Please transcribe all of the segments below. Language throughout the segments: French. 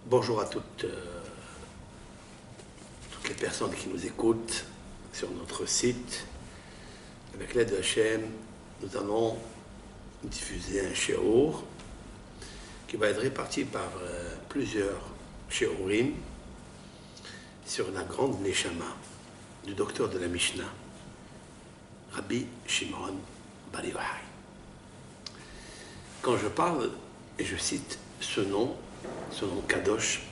Bonjour à toutes les personnes qui nous écoutent sur notre site. Avec l'aide de Hachem, nous allons diffuser un shiur qui va être réparti par plusieurs shiurim sur la grande neshama du docteur de la Mishnah, Rabbi Shimon Bar Yochai. Quand je parle et je cite ce nom Kadosh,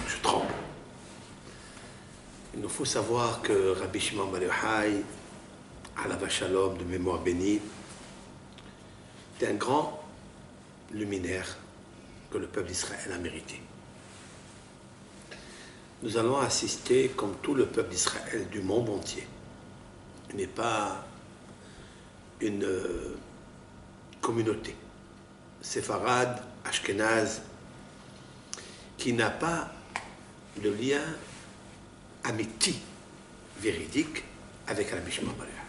je tremble. Il nous faut savoir que Rabbi Shimon Bar Yochai, Alav Shalom, de mémoire bénie, était un grand luminaire que le peuple d'Israël a mérité. Nous allons assister, comme tout le peuple d'Israël du monde entier. Il n'est pas une communauté séfarade, ashkénaze, qui n'a pas de lien amiti, véridique, avec Rabbi Shimon Bar Yochai.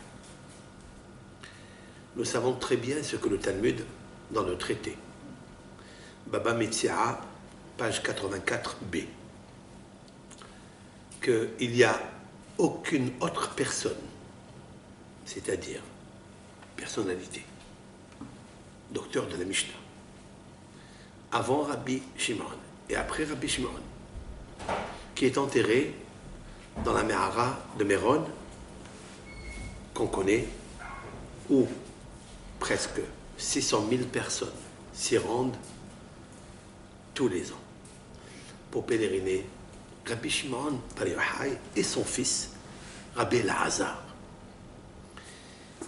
Nous savons très bien ce que le Talmud, dans le traité, Baba Metzia, page 84b, qu'il n'y a aucune autre personne, c'est-à-dire personnalité, docteur de la Mishnah, avant Rabbi Shimon et après Rabbi Shimon, qui est enterré dans la Mehara de Méron, qu'on connaît, où presque 600 000 personnes s'y rendent tous les ans pour pèleriner Rabbi Shimon Bar Yochai et son fils Rabbi Elazar,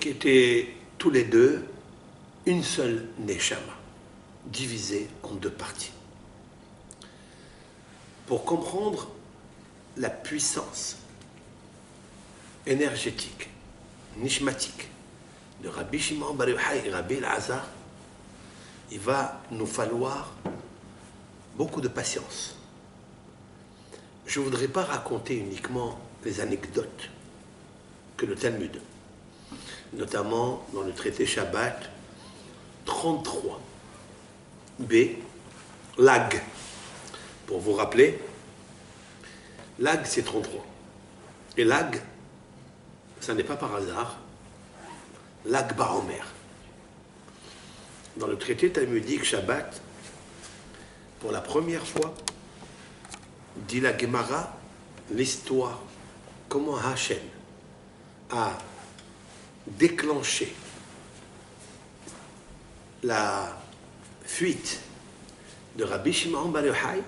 qui étaient tous les deux une seule neshama, divisée en deux parties. Pour comprendre la puissance énergétique, nishmatique de Rabbi Shimon Bar Yochai et Rabbi Elazar, il va nous falloir beaucoup de patience. Je ne voudrais pas raconter uniquement les anecdotes que le Talmud, notamment dans le traité Shabbat 33b, Lag. Pour vous rappeler, Lag c'est 33. Et Lag, ça n'est pas par hasard, Lag Baomer. Dans le traité talmudique Shabbat, pour la première fois, dit la Gemara, l'histoire, comment Hachem a déclenché la fuite de Rabbi Shimon Bar Yochai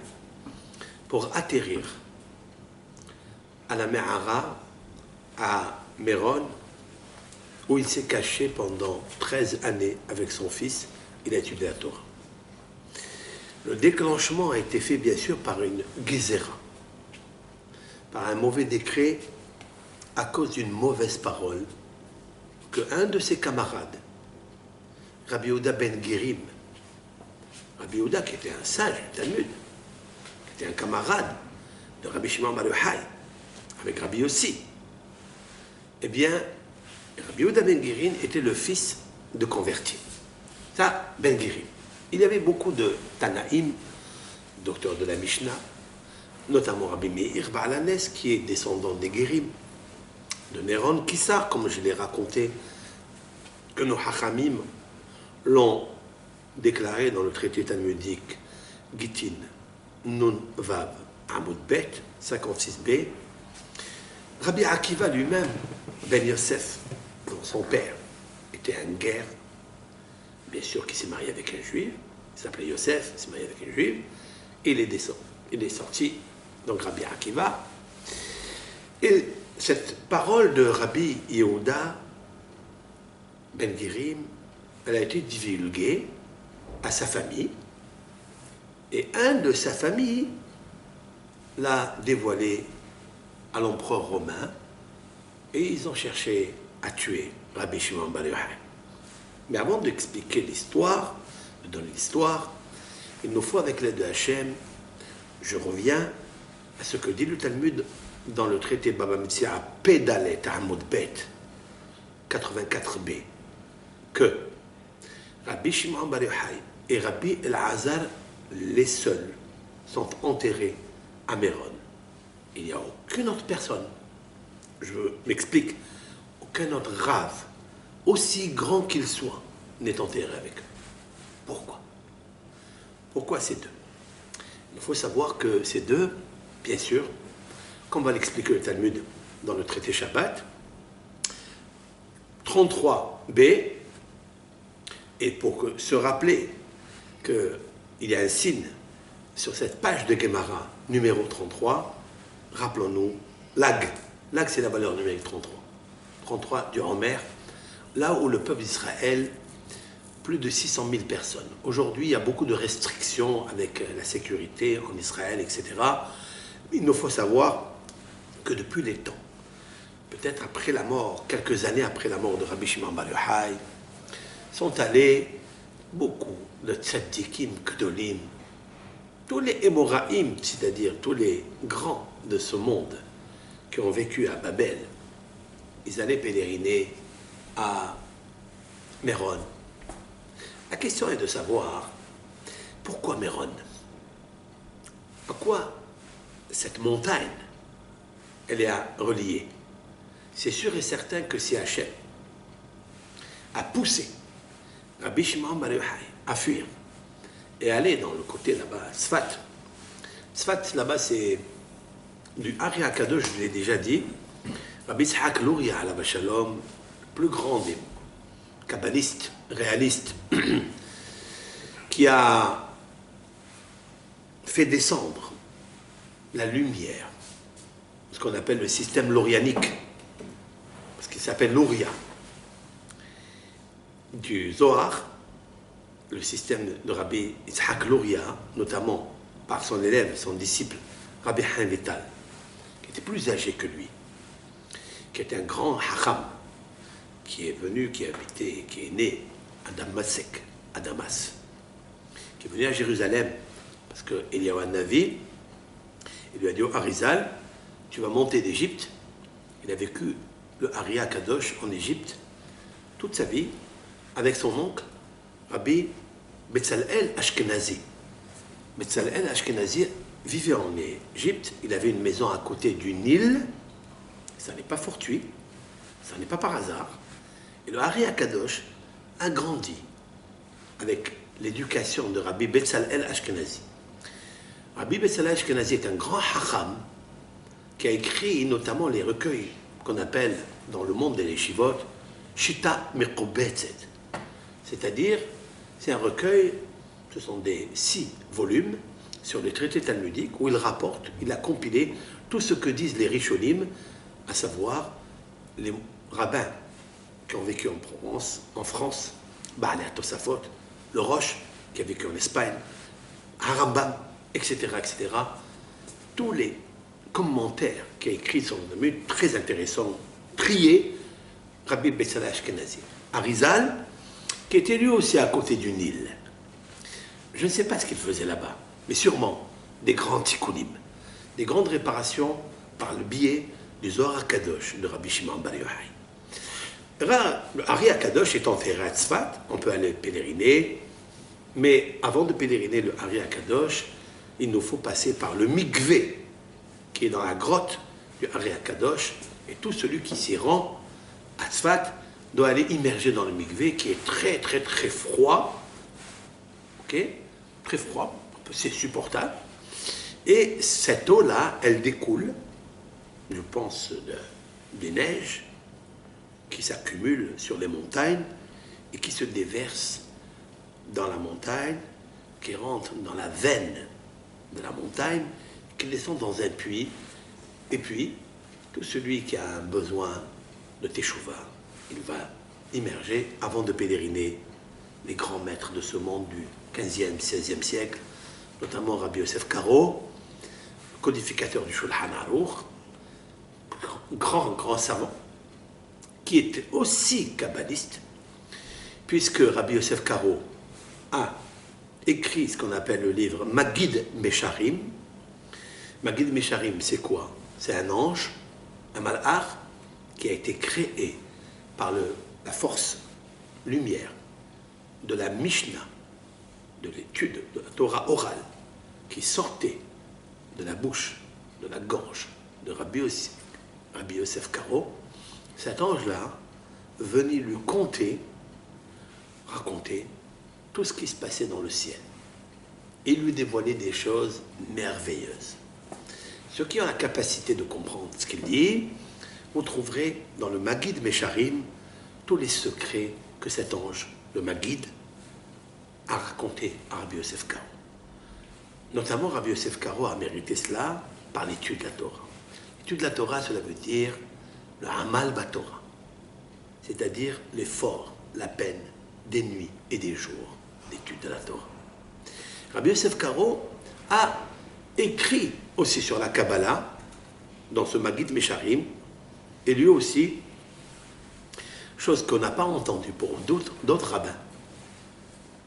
pour atterrir à la Mehara, à Méron, où il s'est caché pendant 13 années avec son fils. Il a étudié la Torah. Le déclenchement a été fait bien sûr par une gezéra, par un mauvais décret à cause d'une mauvaise parole que un de ses camarades, Rabbi Yehuda ben Gerim, Rabbi Yehuda qui était un sage du Talmud, qui était un camarade de Rabbi Shimon Bar Yochai, avec Rabbi Yossi, eh bien, Rabbi Yehuda ben Gerim était le fils de convertis. Ça, ben Gerim. Il y avait beaucoup de Tanaïm, docteurs de la Mishnah, notamment Rabbi Meir Baal Hanes, qui est descendant des Gerim, de Néron Kissar, comme je l'ai raconté, que nos Hachamim l'ont déclaré dans le traité talmudique Gittin Nun Vav Amud Bet 56b. Rabbi Akiva lui-même, Ben Yosef, son père, était un guerre, bien sûr, qui s'est marié avec un juif, il s'appelait Yosef, il s'est marié avec un juif, et il est sorti, donc Rabbi Akiva. Et cette parole de Rabbi Yehuda ben Gerim, elle a été divulguée à sa famille, et un de sa famille l'a dévoilée à l'empereur romain, et ils ont cherché à tuer Rabbi Shimon Bar Yochai. Mais avant d'expliquer l'histoire, de donner l'histoire, il nous faut, avec l'aide de Hachem, je reviens à ce que dit le Talmud dans le traité Baba Metzia, Pédalet Amud Bet 84b, que Rabbi Shimon Bar Yochai et Rabbi Elazar, les seuls, sont enterrés à Méron. Il n'y a aucune autre personne, je m'explique, aucun autre rave, aussi grand qu'il soit, n'est enterré avec eux. Pourquoi? Pourquoi ces deux? Il faut savoir que ces deux, bien sûr, comme va l'expliquer le Talmud dans le traité Shabbat, 33b, et pour se rappeler qu'il y a un signe sur cette page de Gemara, numéro 33, rappelons-nous, Lag. Lag, c'est la valeur numérique 33. 33 du Homer, là où le peuple d'Israël, plus de 600 000 personnes. Aujourd'hui, il y a beaucoup de restrictions avec la sécurité en Israël, etc. Il nous faut savoir que depuis les temps, peut-être après la mort, quelques années après la mort de Rabbi Shimon Bar Yochai, sont allés beaucoup de tzaddikim, gdolim, tous les Émoraïm, c'est-à-dire tous les grands de ce monde qui ont vécu à Babel, ils allaient pèleriner à Méron. La question est de savoir pourquoi Méron? À quoi cette montagne elle est reliée? C'est sûr et certain que si Hachem a poussé Rabbi Shimon Bar Yochai à fuir et aller dans le côté là-bas, Sfat. Sfat, là-bas, c'est du Ari Akadosh, je l'ai déjà dit. Rabbi Yitzhak Luria, Alav Shalom, le plus grand des kabbalistes, réalistes, qui a fait descendre la lumière, ce qu'on appelle le système lorianique, parce qu'il s'appelle Luria, du Zohar, le système de Rabbi Yitzhak Luria, notamment par son élève, son disciple, Rabbi Chaim Vital, qui était plus âgé que lui, qui était un grand hacham, qui est venu, qui est né à Damasek, à Damas, qui est venu à Jérusalem, parce qu'il y a un Navi, il lui a dit au Harizal, tu vas monter d'Égypte. Il a vécu le Ari Akadosh en Égypte toute sa vie, avec son oncle, Rabbi Betzalel Ashkenazi. Betzalel Ashkenazi vivait en Égypte, il avait une maison à côté du Nil, ça n'est pas fortuit, ça n'est pas par hasard. Et le Ari Akadosh a grandi avec l'éducation de Rabbi Betzalel Ashkenazi. Rabbi Betzalel Ashkenazi est un grand hacham qui a écrit notamment les recueils qu'on appelle dans le monde des yeshivot Shita Mekobetzet. C'est-à-dire, c'est un recueil, ce sont des 6 volumes sur les traités talmudiques où il rapporte, il a compilé tout ce que disent les Rishonim, à savoir les rabbins qui ont vécu en Provence, en France, Baal Tosafot, le Roche qui a vécu en Espagne, Harambam, etc., etc. Tous les commentaires qu'il a écrits sont devenus très intéressants, triés, Rabbi Betzalel Ashkenazi. Harizal, qui était lui aussi à côté du Nil. Je ne sais pas ce qu'il faisait là-bas, mais sûrement des grands tikkunim, des grandes réparations par le biais du Zohar HaKadosh de Rabbi Shimon Bar Yochai. Le Ari HaKadosh est enterré à Tzfat, on peut aller pèleriner, mais avant de pèleriner le Ari HaKadosh, il nous faut passer par le mikvé, qui est dans la grotte du Ari HaKadosh, et tout celui qui s'y rend à Tzfat doit aller immerger dans le mikvé, qui est très très très froid, ok, très froid, c'est supportable, et cette eau-là, elle découle, je pense, des neiges qui s'accumulent sur les montagnes et qui se déversent dans la montagne, qui rentrent dans la veine de la montagne, qui descendent dans un puits, et puis tout celui qui a un besoin de teshuva, il va immerger avant de pèleriner les grands maîtres de ce monde du 15e, 16e siècle, notamment Rabbi Yosef Karo, codificateur du Shulchan Aruch, grand savant, qui était aussi kabbaliste, puisque Rabbi Yosef Karo a écrit ce qu'on appelle le livre Magid Mesharim. Magid Mesharim, c'est quoi? C'est un ange, un malach, qui a été créé par la force lumière de la Mishnah, de l'étude de la Torah orale, qui sortait de la bouche, de la gorge de Rabbi Yosef Karo, cet ange-là venait lui raconter tout ce qui se passait dans le ciel. Et lui dévoiler des choses merveilleuses. Ceux qui ont la capacité de comprendre ce qu'il dit, vous trouverez dans le Maguid Mesharim tous les secrets que cet ange, le Maguid, a raconté à Rabbi Yosef Karo. Notamment, Rabbi Yosef Karo a mérité cela par l'étude de la Torah. L'étude de la Torah, cela veut dire le Hamal Batorah, c'est-à-dire l'effort, la peine des nuits et des jours d'étude de la Torah. Rabbi Yosef Karo a écrit aussi sur la Kabbalah, dans ce Maguid Mesharim, et lui aussi, chose qu'on n'a pas entendue pour d'autres rabbins,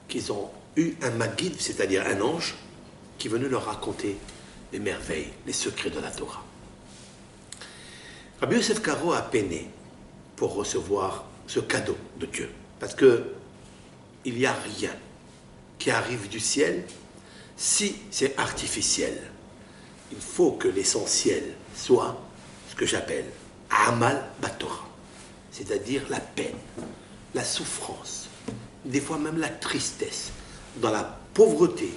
qu'ils ont eu un Maguid, c'est-à-dire un ange, qui venait leur raconter les merveilles, les secrets de la Torah. Rabbi Yosef Karo a peiné pour recevoir ce cadeau de Dieu, parce que il n'y a rien qui arrive du ciel si c'est artificiel. Il faut que l'essentiel soit ce que j'appelle Amal Batorah, c'est-à-dire la peine, la souffrance, des fois même la tristesse, dans la pauvreté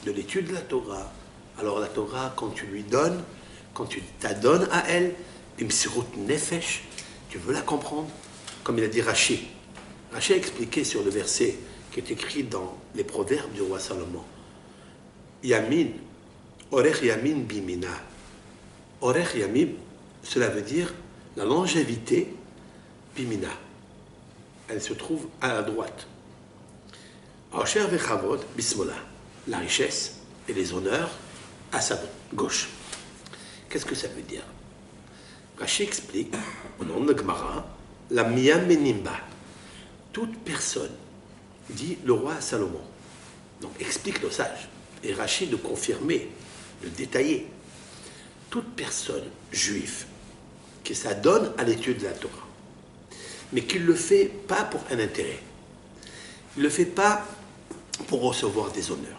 de l'étude de la Torah. Alors la Torah, quand tu lui donnes, quand tu t'adonnes à elle, Imsirut Nefesh, tu veux la comprendre, comme il a dit Rashi. Rashi a expliqué sur le verset qui est écrit dans les proverbes du roi Salomon. Yamin, Orech Yamin Bimina. Orech Yamin, cela veut dire la longévité Bimina. Elle se trouve à la droite. Asher Vechavod Bismola. La richesse et les honneurs à sa gauche. Qu'est-ce que ça veut dire? Rashi explique, au nom de Gemara, la Mia Menimba. Toute personne, dit le roi Salomon. Donc explique le sage. Et Rashi de confirmer, de détailler. Toute personne juive qui s'adonne à l'étude de la Torah, mais qui ne le fait pas pour un intérêt. Il ne le fait pas pour recevoir des honneurs.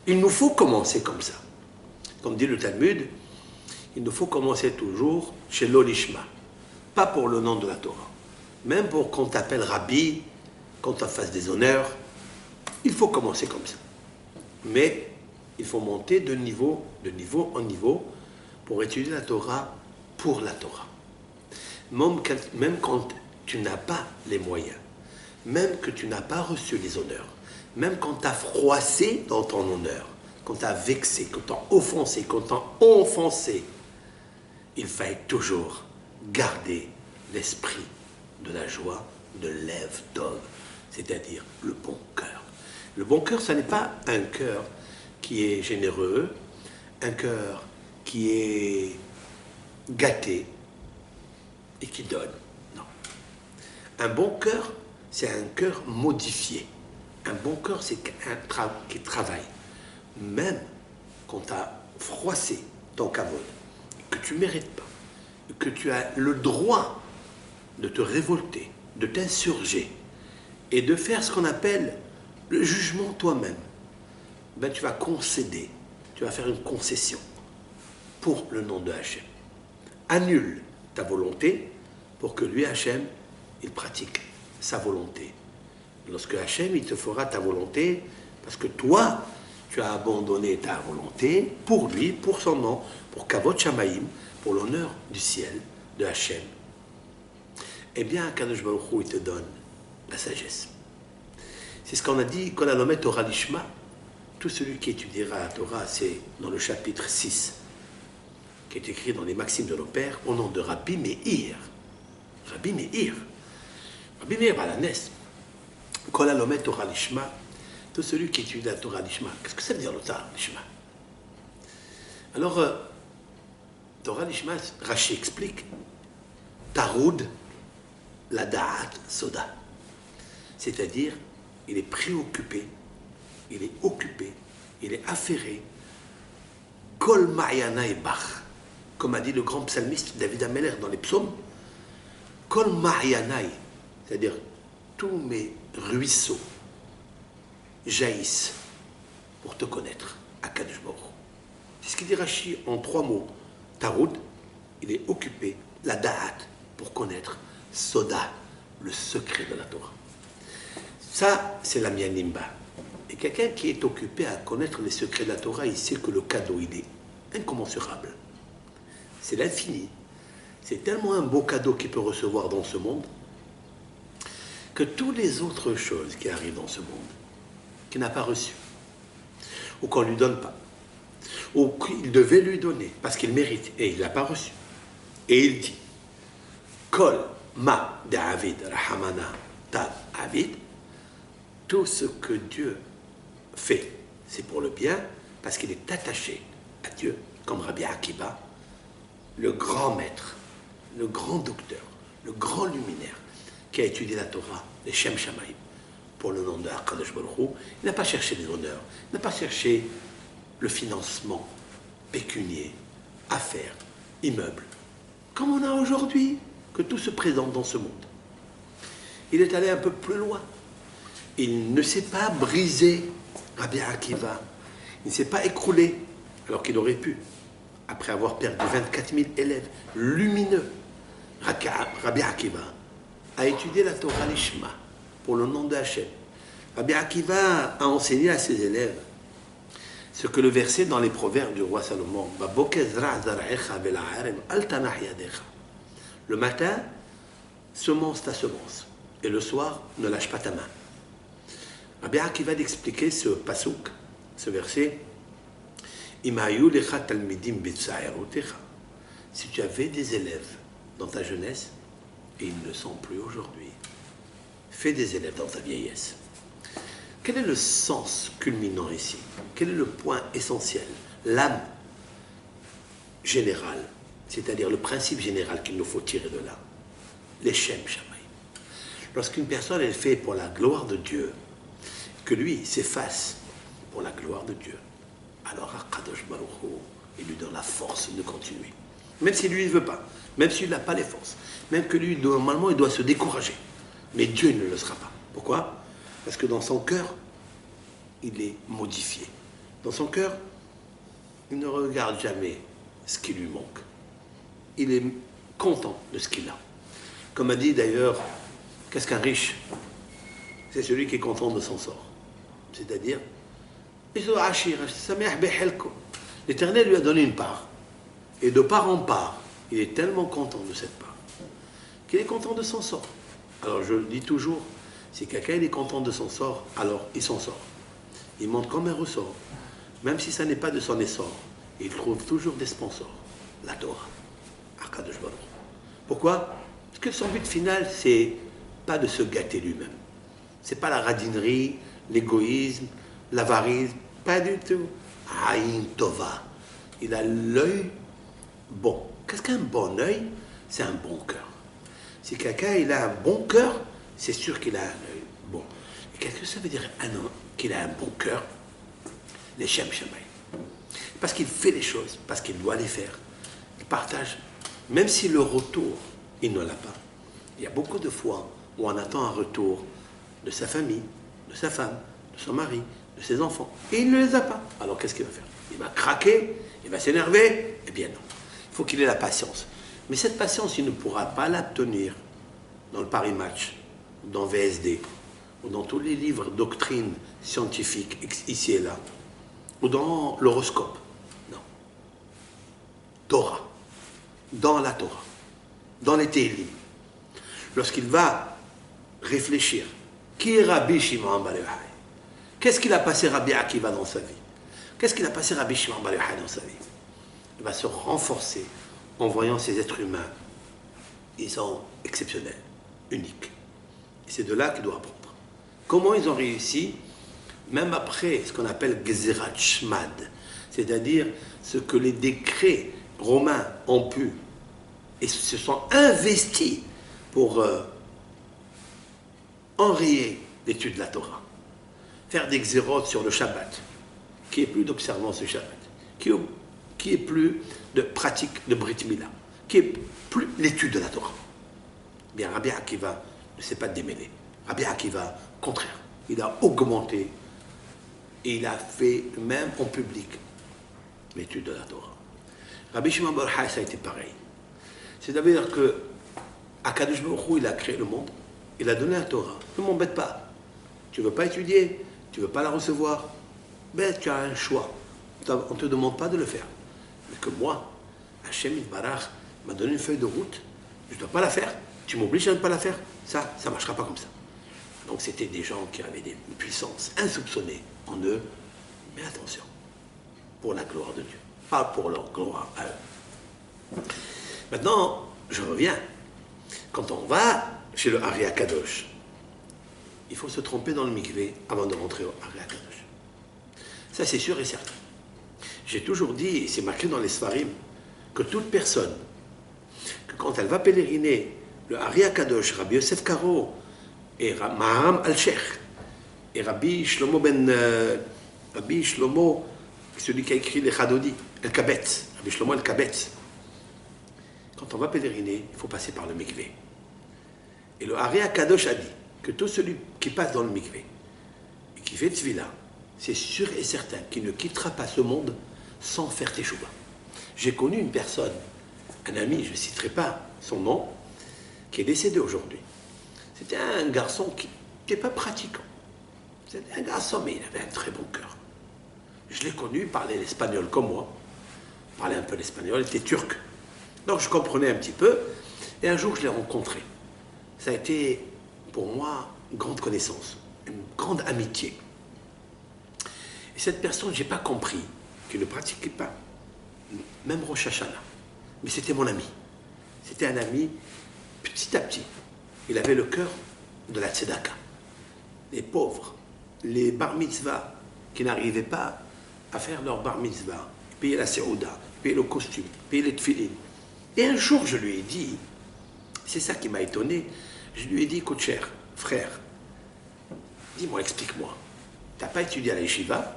Il nous faut commencer comme ça. Comme dit le Talmud, il nous faut commencer toujours chez l'Olishma, pas pour le nom de la Torah. Même pour qu'on t'appelle Rabbi, qu'on te fasse des honneurs, il faut commencer comme ça. Mais il faut monter de niveau en niveau pour étudier la Torah pour la Torah. Même quand tu n'as pas les moyens, même que tu n'as pas reçu les honneurs, même quand tu as froissé dans ton honneur, quand tu as vexé, quand tu as offensé, quand tu as offensé, il fallait toujours garder l'esprit de la joie, de l'Ève Tov, c'est-à-dire le bon cœur. Le bon cœur, ce n'est pas un cœur qui est généreux, un cœur qui est gâté et qui donne. Non. Un bon cœur, c'est un cœur modifié. Un bon cœur, c'est un qui travaille. Même quand tu as froissé ton kavod, que tu ne mérites pas, que tu as le droit de te révolter, de t'insurger et de faire ce qu'on appelle le jugement toi-même, ben tu vas concéder, tu vas faire une concession pour le nom de Hachem. Annule ta volonté pour que lui, Hachem, il pratique sa volonté. Lorsque Hachem, il te fera ta volonté, parce que toi, tu as abandonné ta volonté pour lui, pour son nom, pour Kavod Shamaim, pour l'honneur du ciel, de Hachem. Eh bien, Kadosh Baruch Hu, il te donne la sagesse. C'est ce qu'on a dit, qu'on a nommé Torah Lishma. Tout celui qui étudiera la Torah, c'est dans le chapitre 6, qui est écrit dans les Maximes de nos pères, au nom de Rabbi Meir. Rabbi Meir. Rabbi Meir Balanes. Kol halomet Torah Lishma. Tout celui qui étudie la Torah Lishma. Qu'est-ce que ça veut dire le Torah Lishma? Alors, Torah Lishma, Rashi explique, Taroud la Da'at Soda. C'est-à-dire, il est préoccupé, il est occupé, il est affairé. Kol Ma'yanai Bach, comme a dit le grand psalmiste David Ameller dans les psaumes, Kol Ma'yanai, c'est-à-dire tous mes ruisseaux jaillissent pour te connaître, à Akadosh Baruch Hu. C'est ce qu'il dit Rashi en 3 mots. Taroud, il est occupé, la da'at, pour connaître Soda, le secret de la Torah. Ça, c'est la mianimba. Et quelqu'un qui est occupé à connaître les secrets de la Torah, il sait que le cadeau, il est incommensurable. C'est l'infini. C'est tellement un beau cadeau qu'il peut recevoir dans ce monde que toutes les autres choses qui arrivent dans ce monde, qu'il n'a pas reçues, ou qu'on ne lui donne pas, ou qu'il devait lui donner, parce qu'il mérite, et il ne l'a pas reçu. Et il dit, Kol ma David rahamana ta David, tout ce que Dieu fait, c'est pour le bien, parce qu'il est attaché à Dieu, comme Rabbi Akiva, le grand maître, le grand docteur, le grand luminaire, qui a étudié la Torah, les Shem Shamaim, pour le nom de Akadosh Baruch Hu. Il n'a pas cherché les honneurs, il n'a pas cherché le financement pécunier, affaires, immeubles, comme on a aujourd'hui, que tout se présente dans ce monde. Il est allé un peu plus loin. Il ne s'est pas brisé, Rabbi Akiva. Il ne s'est pas écroulé, alors qu'il aurait pu, après avoir perdu 24 000 élèves lumineux. Rabbi Akiva a étudié la Torah Lishma pour le nom de Hachem. Rabbi Akiva a enseigné à ses élèves ce que le verset dans les proverbes du roi Salomon, le matin, semence ta semence, et le soir, ne lâche pas ta main. Rabbi Akiva d'expliquer ce pasouk, ce verset, si tu avais des élèves dans ta jeunesse, et ils ne le sont plus aujourd'hui, fais des élèves dans ta vieillesse. Quel est le sens culminant ici? Quel est le point essentiel? L'âme générale, c'est-à-dire le principe général qu'il nous faut tirer de là. Les Shem Shamaim. Lorsqu'une personne elle fait pour la gloire de Dieu, que lui s'efface pour la gloire de Dieu, alors Akadosh Baruch Hu, il lui donne la force de continuer. Même si lui ne veut pas, même s'il n'a pas les forces, même que lui, normalement, il doit se décourager. Mais Dieu ne le sera pas. Pourquoi? Parce que dans son cœur, il est modifié. Dans son cœur, il ne regarde jamais ce qui lui manque. Il est content de ce qu'il a. Comme a dit d'ailleurs, qu'est-ce qu'un riche? C'est celui qui est content de son sort. C'est-à-dire, l'Éternel lui a donné une part. Et de part en part, il est tellement content de cette part qu'il est content de son sort. Alors je le dis toujours, si quelqu'un est content de son sort, alors il s'en sort. Il monte comme un ressort. Même si ça n'est pas de son essor, il trouve toujours des sponsors. La Torah. Akadosh Baruch. Pourquoi? Parce que son but final, c'est pas de se gâter lui-même. C'est pas la radinerie, l'égoïsme, l'avarisme, pas du tout. Aïn Tova. Il a l'œil bon. Qu'est-ce qu'un bon œil? C'est un bon cœur. Si quelqu'un il a un bon cœur, c'est sûr qu'il a un œil bon. Et qu'est-ce que ça veut dire qu'il a un bon cœur? Les Shem Shamaim. Parce qu'il fait les choses, parce qu'il doit les faire. Il partage, même si le retour, il ne l'a pas. Il y a beaucoup de fois où on attend un retour de sa famille, de sa femme, de son mari, de ses enfants. Et il ne les a pas. Alors qu'est-ce qu'il va faire? Il va craquer, il va s'énerver. Eh bien non. Il faut qu'il ait la patience. Mais cette patience, il ne pourra pas l'obtenir dans le Paris Match, dans VSD, ou dans tous les livres doctrines scientifiques, ici et là, ou dans l'horoscope. Non. Torah. Dans la Torah. Dans les Tehillim. Lorsqu'il va réfléchir, qui est Rabbi Shimon Bar Yochai? Qu'est-ce qu'il a passé Rabbi Akiva dans sa vie? Qu'est-ce qu'il a passé Rabbi Shimon Bar Yochai dans sa vie? Il va se renforcer en voyant ces êtres humains. Ils sont exceptionnels, uniques. Et c'est de là qu'il doit apprendre. Comment ils ont réussi, même après ce qu'on appelle Gezerat Shmad, c'est-à-dire ce que les décrets romains ont pu, et se sont investis pour enrayer l'étude de la Torah. Faire des xérotes sur le Shabbat, qui est plus d'observance du Shabbat, qui est plus de pratique de Brit Mila, qui est plus l'étude de la Torah. Bien, Rabbi Akiva ne s'est pas démêlé. Rabbi Akiva, au contraire, il a augmenté et il a fait, même en public, l'étude de la Torah. Rabbi Shimon bar Yochai, ça a été pareil. C'est-à-dire que Akadosh Baruch Hu, il a créé le monde, il a donné la Torah. Ne m'embête pas. Tu ne veux pas étudier, tu ne veux pas la recevoir, ben tu as un choix. On ne te demande pas de le faire. Mais que moi, Hachem Yitbarach m'a donné une feuille de route, je ne dois pas la faire. Tu m'obliges à ne pas la faire, ça ne marchera pas comme ça. Donc c'était des gens qui avaient une puissance insoupçonnée en eux, mais attention, pour la gloire de Dieu, pas pour leur gloire à eux. Maintenant, je reviens. Quand on va chez le Ari Akadosh, il faut se tromper dans le mikvé avant de rentrer au Ari Akadosh. Ça, c'est sûr et certain. J'ai toujours dit, et c'est marqué dans les Sfarim, que toute personne, que quand elle va pèleriner le Ari Akadosh, Rabbi Yosef Karo, et Maharam al-Sheikh, et Rabbi Shlomo Rabbi Shlomo, celui qui a écrit les Chadodi, El-Kabetz, Rabbi Shlomo El-Kabetz. Quand on va pèleriner, il faut passer par le mikvé. Et le Ari Akadosh a dit que tout celui qui passe dans le mikvé et qui fait tzvila, c'est sûr et certain qu'il ne quittera pas ce monde sans faire teshuva. J'ai connu une personne, un ami, je ne citerai pas son nom, qui est décédé aujourd'hui. C'était un garçon qui n'était pas pratiquant. C'était un garçon, mais il avait un très bon cœur. Je l'ai connu, il parlait l'espagnol comme moi. Il parlait un peu l'espagnol, il était turc. Donc je comprenais un petit peu. Et un jour, je l'ai rencontré. Ça a été, pour moi, une grande connaissance, une grande amitié. Et cette personne, je n'ai pas compris qu'il ne pratiquait pas, même Rosh Hashanah. Mais c'était mon ami. C'était un ami, petit à petit. Il avait le cœur de la tzedaka. Les pauvres, les bar mitzvah, qui n'arrivaient pas à faire leur bar mitzvah, payer la seouda, payer le costume, payer les tefillin. Et un jour, je lui ai dit, c'est ça qui m'a étonné, je lui ai dit, écoute, cher frère, dis-moi, explique-moi, tu n'as pas étudié à la yeshiva?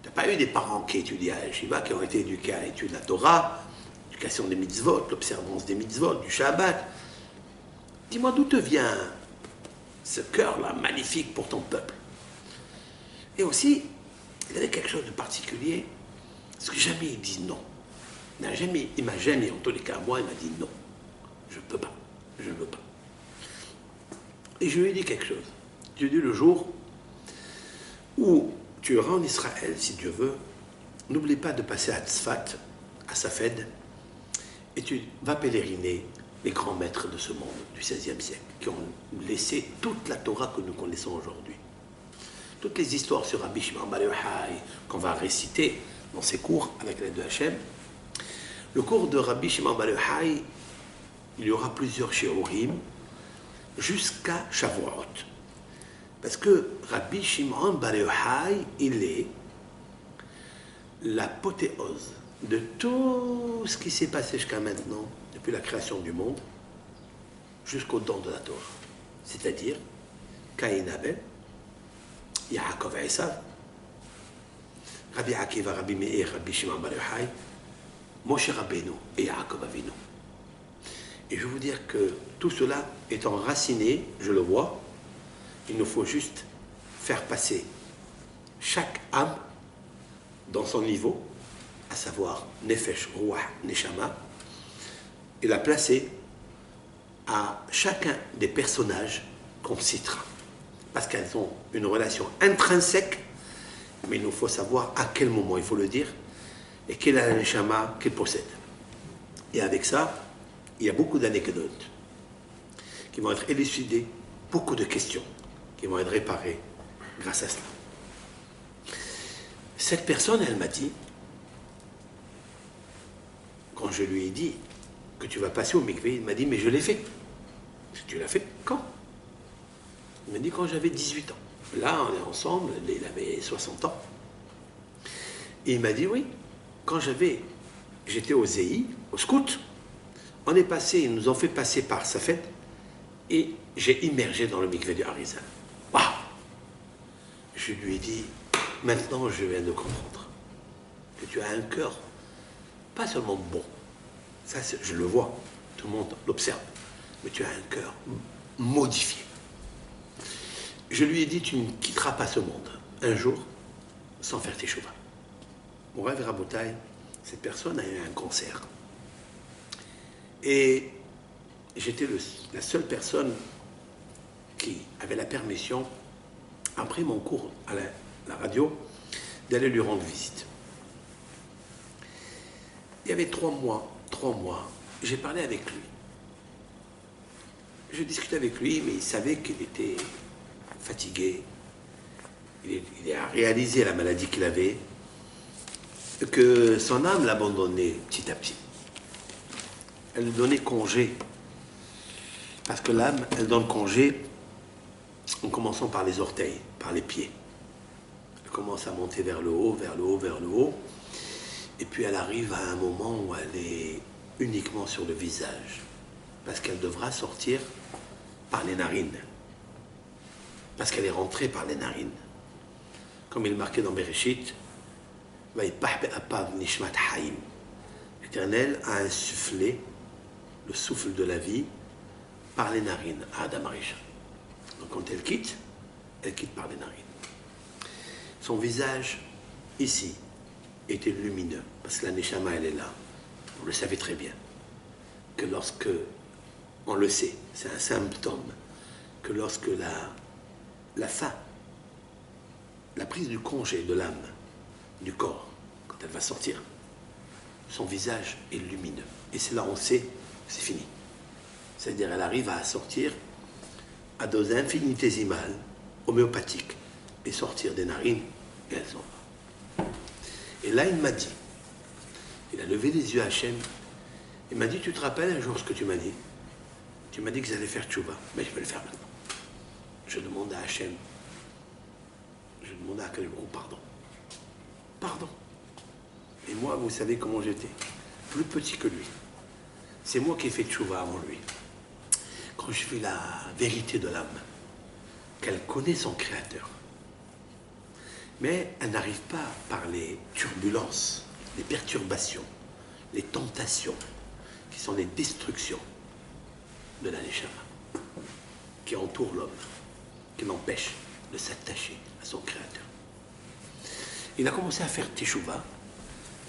Tu n'as pas eu des parents qui étudient à la yeshiva, qui ont été éduqués à l'étude de la Torah, l'éducation des mitzvot, l'observance des mitzvot, du Shabbat. Dis-moi, d'où te vient ce cœur-là, magnifique pour ton peuple? Et aussi, il y avait quelque chose de particulier, parce que jamais il dit non. Il m'a jamais, en tous les cas, moi, il m'a dit non. Je ne peux pas, je ne veux pas. Et je lui ai dit quelque chose. Je lui ai dit, le jour où tu iras en Israël, si Dieu veut, n'oublie pas de passer à Tzfat, à Safed, et tu vas pèleriner les grands maîtres de ce monde du XVIe siècle, qui ont laissé toute la Torah que nous connaissons aujourd'hui. Toutes les histoires sur Rabbi Shimon bar Yochai qu'on va réciter dans ces cours avec l'aide de Hachem. Le cours de Rabbi Shimon bar Yochai, il y aura plusieurs shiurim jusqu'à Shavuot. Parce que Rabbi Shimon bar Yochai, il est l'apothéose de tout ce qui s'est passé jusqu'à maintenant, depuis la création du monde, jusqu'au don de la Torah. C'est-à-dire, Caïn Abel, Yaakov et Esav, Rabbi Akiva, Rabbi Meir, Rabbi Shimon bar Yochai, Moshe Rabbeinu et Yaakov Avinu. Et je vais vous dire que tout cela est enraciné, je le vois, il nous faut juste faire passer chaque âme dans son niveau, à savoir Nefesh, Ruach, Neshama, et la placer à chacun des personnages qu'on citera. Parce qu'elles ont une relation intrinsèque, mais il nous faut savoir à quel moment il faut le dire, et quel est la Neshama qu'il possède. Et avec ça, il y a beaucoup d'anecdotes qui vont être élucidées, beaucoup de questions qui vont être réparées grâce à cela. Cette personne, elle m'a dit, quand je lui ai dit que tu vas passer au mikvé, il m'a dit, mais je l'ai fait. Tu l'as fait quand? Il m'a dit quand j'avais 18 ans. Là, on est ensemble, il avait 60 ans. Et il m'a dit, oui, quand j'étais au ZEI, au scout, on est passé, ils nous ont fait passer par Safed, et j'ai immergé dans le mikvé du Harizal. Waouh! Je lui ai dit, maintenant je viens de comprendre que tu as un cœur pas seulement bon, ça je le vois, tout le monde l'observe, mais tu as un cœur modifié. Je lui ai dit, tu ne quitteras pas ce monde un jour sans faire tes chevaux. Mon rêve Rabotaï, cette personne a eu un cancer. Et j'étais la seule personne qui avait la permission, après mon cours à la radio, d'aller lui rendre visite. Il y avait 3 mois, j'ai parlé avec lui. Je discutais avec lui, mais il savait qu'il était fatigué. Il a réalisé la maladie qu'il avait, que son âme l'abandonnait petit à petit. Elle lui donnait congé. Parce que l'âme, elle donne congé en commençant par les orteils, par les pieds. Elle commence à monter vers le haut, vers le haut, vers le haut. Et puis elle arrive à un moment où elle est uniquement sur le visage. Parce qu'elle devra sortir par les narines. Parce qu'elle est rentrée par les narines. Comme il est marqué dans Bereshit, l'Éternel a insufflé le souffle de la vie par les narines à Adam Arisha. Donc quand elle quitte par les narines. Son visage, ici, était lumineux, parce que la Neshama, elle est là. Vous le savez très bien. Que lorsque, on le sait, c'est un symptôme, que lorsque la fin, la prise du congé de l'âme, du corps, quand elle va sortir, son visage est lumineux. Et c'est là on sait que c'est fini. C'est-à-dire elle arrive à sortir à doses infinitésimales, homéopathiques, et sortir des narines, et elles s'en vont. Et là il m'a dit, il a levé les yeux à Hachem, il m'a dit, tu te rappelles un jour ce que tu m'as dit? Tu m'as dit qu'ils allaient faire tchouva, mais je vais le faire maintenant. Je demande à Hachem, je demande à Kalibro, pardon. Pardon. Et moi, vous savez comment j'étais, plus petit que lui. C'est moi qui ai fait tchouva avant lui. Quand je fais la vérité de l'âme, qu'elle connaît son créateur. Mais elle n'arrive pas par les turbulences, les perturbations, les tentations, qui sont les destructions de la Neshama, qui entourent l'homme, qui l'empêchent de s'attacher à son créateur. Il a commencé à faire teshuva.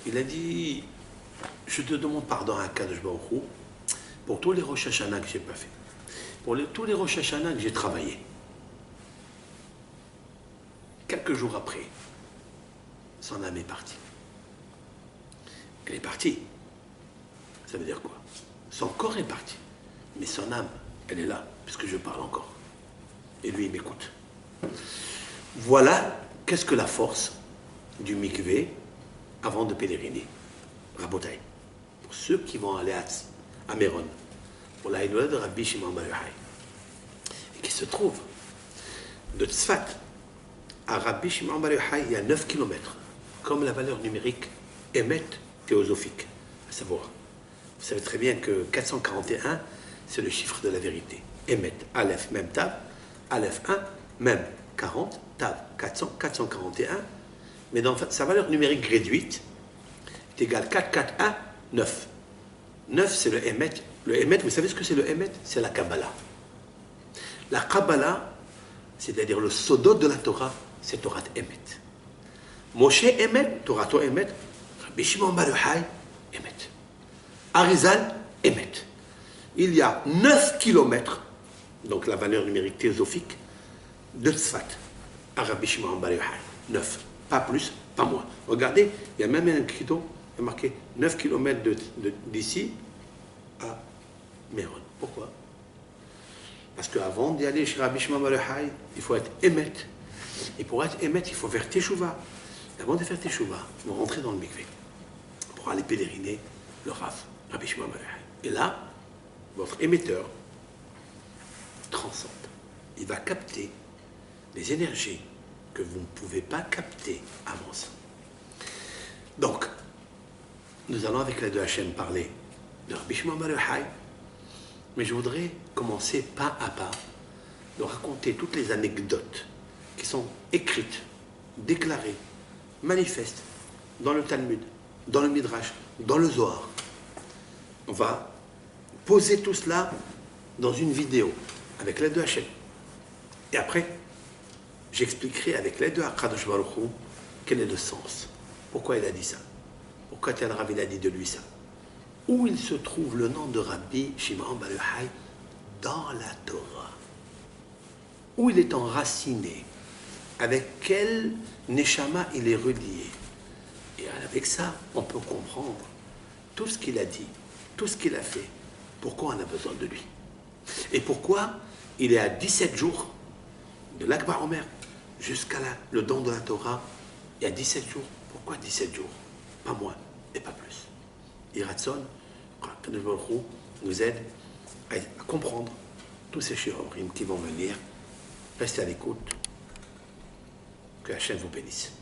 Il a dit, je te demande pardon à Kadosh Baruch Hu pour tous les Rosh Hashanah que je n'ai pas fait, pour tous les Rosh Hashanah que j'ai travaillé. Quelques jours après, son âme est partie. Elle est partie. Ça veut dire quoi? Son corps est parti, mais son âme, elle est là, puisque je parle encore. Et lui, il m'écoute. Voilà, qu'est-ce que la force du mikvé avant de pèleriner. Rabotaï. Pour ceux qui vont aller à Méron, pour la Hinola de Rabbi Shimon Bar Yochai, et qui se trouve de Tzfat à Rabbi Shimon Bar Yochai, il y a 9 km, comme la valeur numérique émet théosophique, à savoir. Vous savez très bien que 441, c'est le chiffre de la vérité. Émet, Aleph, même Tav, Aleph 1, même 40, Tav 400, 441, mais dans sa valeur numérique réduite, est égale 441, 9. 9, c'est le Emet. Le Emet, vous savez ce que c'est le Emet? C'est la Kabbalah. La Kabbalah, c'est-à-dire le Sodot de la Torah, c'est Torah Emet. Moshe Emet, Torah Emet, Rabbi Shimon Bar Yochai, Emet. Arizal, Emet. Il y a 9 kilomètres, donc la valeur numérique théosophique, de Tzfat à Rabbi Shimon Bar Yochai. 9. Pas plus, pas moins. Regardez, il y a même un écriteau, il y a marqué 9 km d'ici à Méron. Pourquoi? Parce qu'avant d'y aller chez Rabbi Shimon Bar Yochai, il faut être émet. Et pour être émet, il faut faire teshuva. Et avant de faire teshuva, il faut rentrer dans le mikvé pour aller pèleriner le Rav, Rabbi Shimon Bar Yochai. Et là, votre émetteur transcende. Il va capter les énergies que vous ne pouvez pas capter avant ça. Donc, nous allons avec l'aide de Hachem parler de Rabbi Shimon Bar Yochai, mais je voudrais commencer pas à pas de raconter toutes les anecdotes qui sont écrites, déclarées, manifestes dans le Talmud, dans le Midrash, dans le Zohar. On va poser tout cela dans une vidéo avec l'aide de Hachem. Et après, j'expliquerai avec l'aide de HaKadosh Baruch Hu quel est le sens. Pourquoi il a dit ça? Pourquoi tel Rav il a dit de lui ça? Où il se trouve le nom de Rabbi Shimon Bar Yochai? Dans la Torah. Où il est enraciné? Avec quel Neshama il est relié? Et avec ça, on peut comprendre tout ce qu'il a dit, tout ce qu'il a fait. Pourquoi on a besoin de lui? Et pourquoi il est à 17 jours de l'Akbar Omer jusqu'à le don de la Torah? Il y a 17 jours. Pourquoi 17 jours? Pas moins et pas plus. Iratson, nous aide à comprendre tous ces shiurim qui vont venir. Restez à l'écoute. Que Hachem vous bénisse.